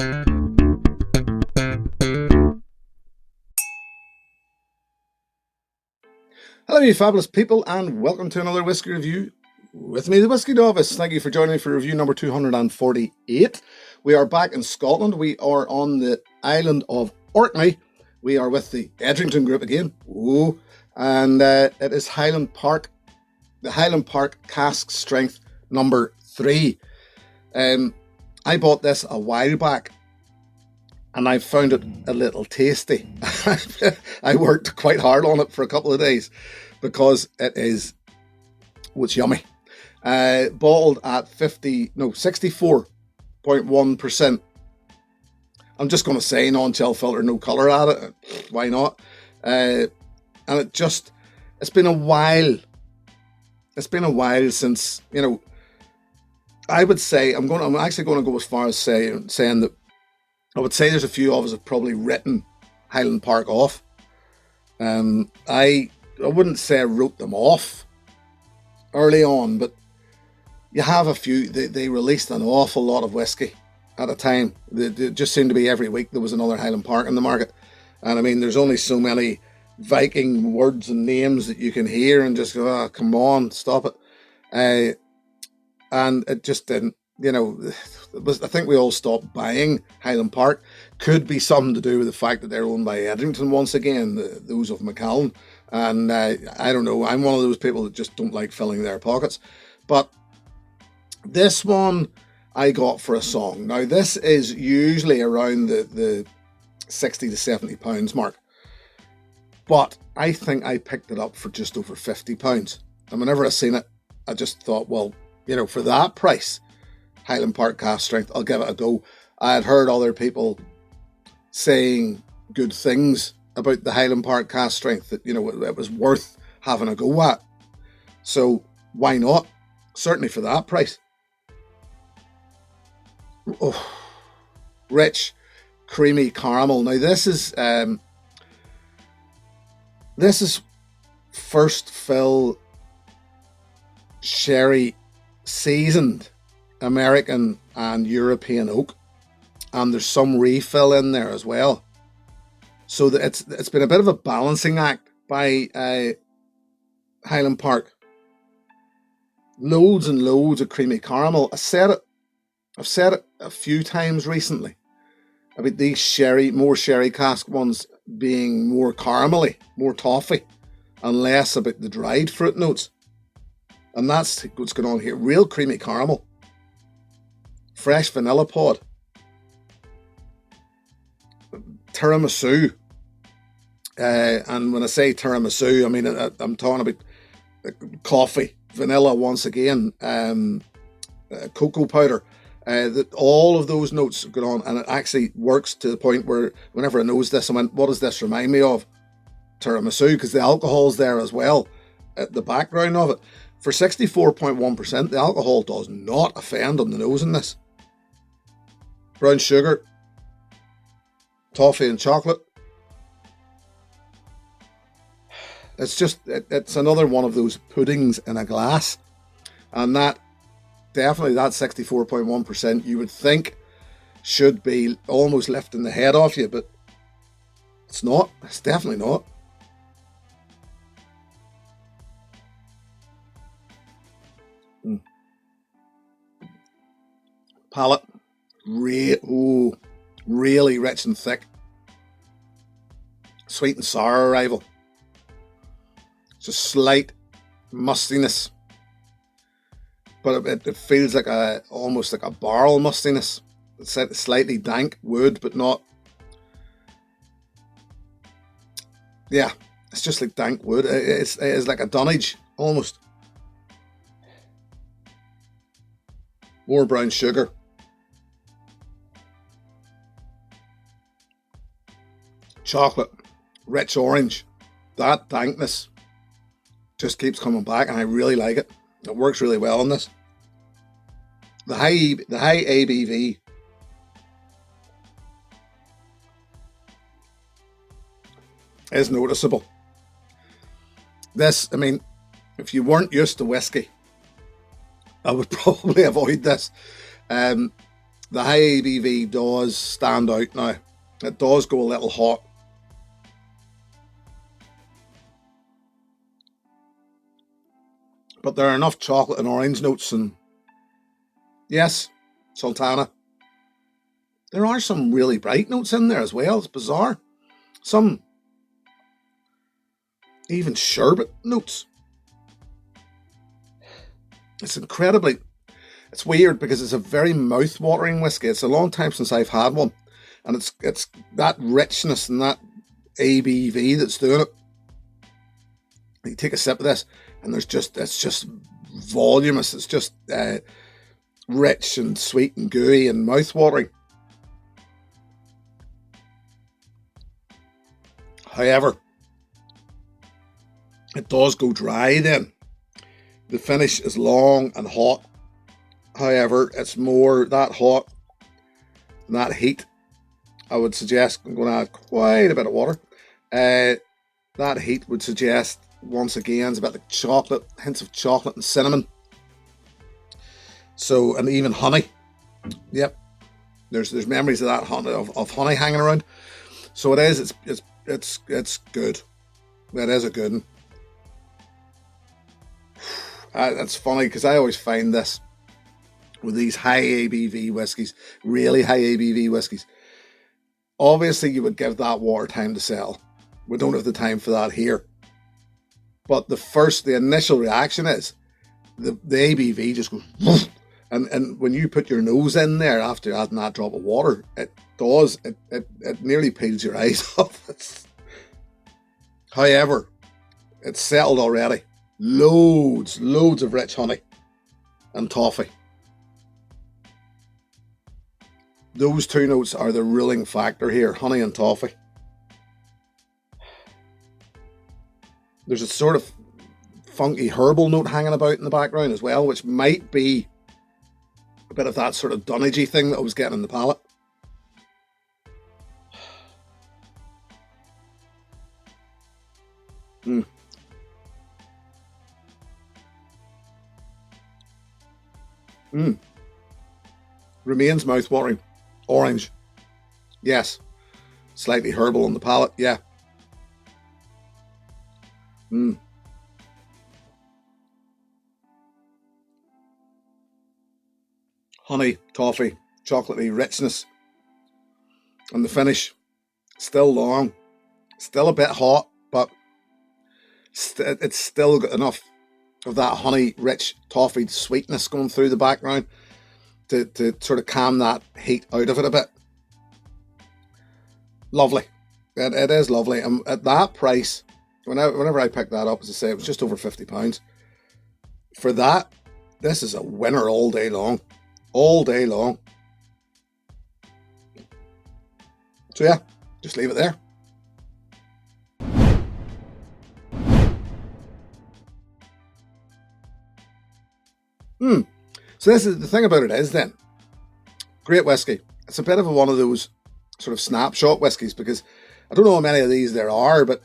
Hello, you fabulous people, and welcome to another whiskey review with me, the Whiskey Novice. Thank you for joining me for review number 248. We are back in Scotland. We are on the island of Orkney. We are with the Edrington group again. Ooh. And it is Highland Park, the Highland Park Cask Strength number 3. I bought this a while back, and I found it a little tasty. I worked quite hard on it for a couple of days because it's yummy. Bottled at 64.1%. I'm just going to say non-chill filter, no colour at it. Why not? And it's been a while. It's been a while since, I would say, I'm actually going to go as far as saying that I would say there's a few of us have probably written Highland Park off. I wouldn't say I wrote them off early on, but you have a few. They released an awful lot of whiskey at a time. It just seemed to be every week there was another Highland Park in the market. And I mean, there's only so many Viking words and names that you can hear and just go, oh, come on, stop it. And it just didn't. I think we all stopped buying Highland Park. Could be something to do with the fact that they're owned by Edrington once again, those of Macallan. And I don't know, I'm one of those people that just don't like filling their pockets. But this one I got for a song. Now, this is usually around the 60 to 70 pounds mark. But I think I picked it up for just over 50 pounds. And whenever I seen it, I just thought, well, for that price, Highland Park Cask Strength, I'll give it a go. I had heard other people saying good things about the Highland Park Cask Strength, that it was worth having a go at. So why not? Certainly for that price. Oh, rich, creamy caramel. Now this is first fill sherry seasoned American and European oak, and there's some refill in there as well, so that it's been a bit of a balancing act by Highland Park. Loads and loads of creamy caramel. I've said it a few times recently about these more sherry cask ones being more caramelly, more toffee, and less about the dried fruit notes, and that's what's going on here. Real creamy caramel. Fresh vanilla pod. Tiramisu. And when I say tiramisu, I mean, I'm talking about coffee, vanilla once again, cocoa powder. That all of those notes go on, and it actually works to the point where whenever I nose this, I went, what does this remind me of? Tiramisu, because the alcohol's there as well at the background of it. For 64.1%, the alcohol does not offend on the nose in this. Brown sugar, toffee and chocolate. It's another one of those puddings in a glass. And that 64.1%, you would think should be almost lifting the head off you, but it's not. It's definitely not. Palate. Really rich and thick. Sweet and sour arrival. It's a slight mustiness, but it feels like almost like a barrel mustiness. It's slightly dank wood, but not. Yeah, it's just like dank wood. It's like a dunnage almost. More brown sugar. Chocolate, rich orange. That dankness just keeps coming back, and I really like it. It works really well on this. The high ABV is noticeable. This, I mean, if you weren't used to whiskey, I would probably avoid this. The high ABV does stand out now. It does go a little hot. But there are enough chocolate and orange notes, and yes, sultana. There are some really bright notes in there as well. It's bizarre. Some even sherbet notes. It's incredibly... It's weird because it's a very mouth-watering whiskey. It's a long time since I've had one. And it's that richness and that ABV that's doing it. You take a sip of this, and it's just voluminous. It's just rich and sweet and gooey and mouth-watering. However, it does go dry then. The finish is long and hot. However, it's more that hot and that heat. I would suggest, I'm going to add quite a bit of water. That heat would suggest, once again, it's about the chocolate, hints of chocolate and cinnamon. So, and even honey. Yep. There's memories of that honey, of honey hanging around. So it is, it's good. That is a good one. That's funny because I always find this with these high ABV whiskies, really high ABV whiskies. Obviously, you would give that water time to sell. We don't have the time for that here. But the initial reaction is the ABV just goes, whoosh, and when you put your nose in there after adding that drop of water, it nearly peels your eyes off. However, it's settled already. Loads of rich honey and toffee. Those two notes are the ruling factor here, honey and toffee. There's a sort of funky herbal note hanging about in the background as well, which might be a bit of that sort of dunnagey thing that I was getting in the palate. Remains mouth-watering. Orange. Yes. Slightly herbal on the palate. Yeah. Honey, toffee, chocolatey richness. And the finish, still long. Still a bit hot, but it's still got enough of that honey-rich toffee sweetness going through the background to sort of calm that heat out of it a bit. Lovely. It is lovely. And at that price, whenever I picked that up, as I say, it was just over £50. For that, this is a winner all day long. All day long. So yeah, just leave it there. So this is the thing about it is then, great whiskey. It's a bit of one of those sort of snapshot whiskies because I don't know how many of these there are, but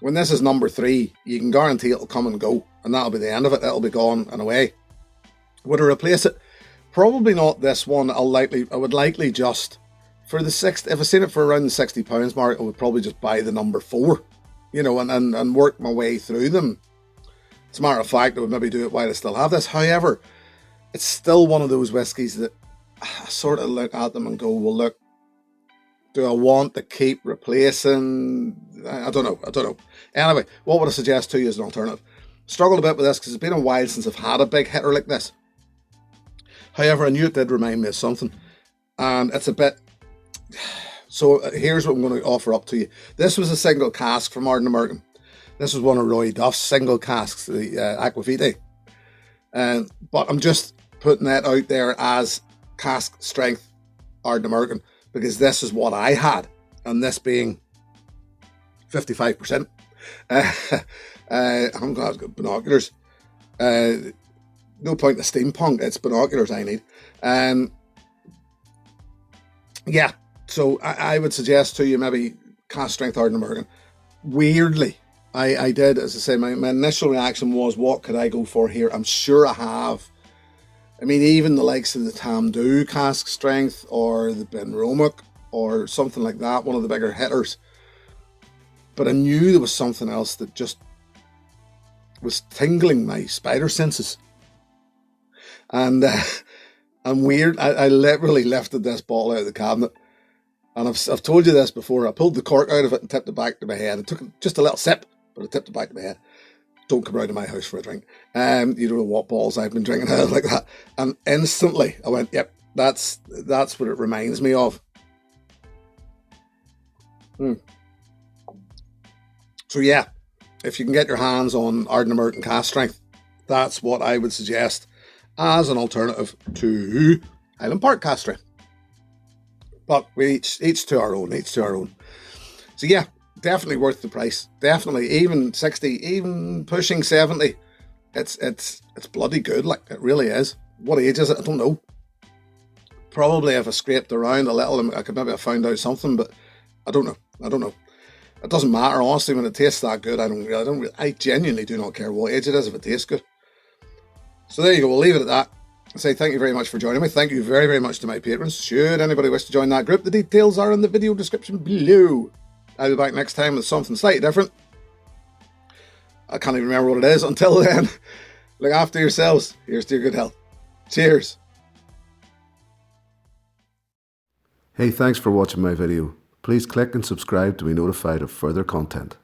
when this is number 3, you can guarantee it'll come and go, and that'll be the end of it. It'll be gone and away. Would I replace it? Probably not this one. I would likely just for the 60. If I seen it for around the £60 mark, I would probably just buy the number 4, and work my way through them. As a matter of fact, I would maybe do it while I still have this. However, it's still one of those whiskies that I sort of look at them and go, well, look, do I want to keep replacing? I don't know. Anyway, what would I suggest to you as an alternative? Struggled a bit with this because it's been a while since I've had a big hitter like this. However, I knew it did remind me of something. And it's a bit... So here's what I'm going to offer up to you. This was a single cask from Ardent American. This was one of Roy Duff's single casks, the Aquavitae. But I'm just putting that out there as cask strength Ardent American because this is what I had, and this being 55%. I'm glad I've got binoculars. No point in steampunk, it's binoculars I need. Yeah, so I would suggest to you maybe cask strength Ardent American. Weirdly, I did, as I say, my initial reaction was, what could I go for here? I'm sure I have I mean, even the likes of the Tamdhu Cask Strength or the Benromach or something like that, one of the bigger hitters. But I knew there was something else that just was tingling my spider senses. And I'm weird. I literally lifted this bottle out of the cabinet. And I've told you this before. I pulled the cork out of it and tipped it back to my head. I took just a little sip, but I tipped it back to my head. Don't come round to my house for a drink. You don't know what bottles I've been drinking out of like that. And instantly I went, yep, that's what it reminds me of. So yeah, if you can get your hands on Ardnamurchan Cask Strength, that's what I would suggest as an alternative to Highland Park Cask Strength. But we each to our own, So yeah, definitely worth the price. Definitely, even 60, even pushing 70. It's bloody good, like it really is. What age is it? I don't know. Probably if I scraped around a little, I could maybe have found out something, but I don't know. It doesn't matter, honestly, when it tastes that good. I genuinely do not care what age it is if it tastes good. So there you go, we'll leave it at that. I say thank you very much for joining me. Thank you very, very much to my patrons. Should anybody wish to join that group, the details are in the video description below. I'll be back next time with something slightly different. I can't even remember what it is. Until then, look after yourselves. Here's to your good health. Cheers. Hey, thanks for watching my video. Please click and subscribe to be notified of further content.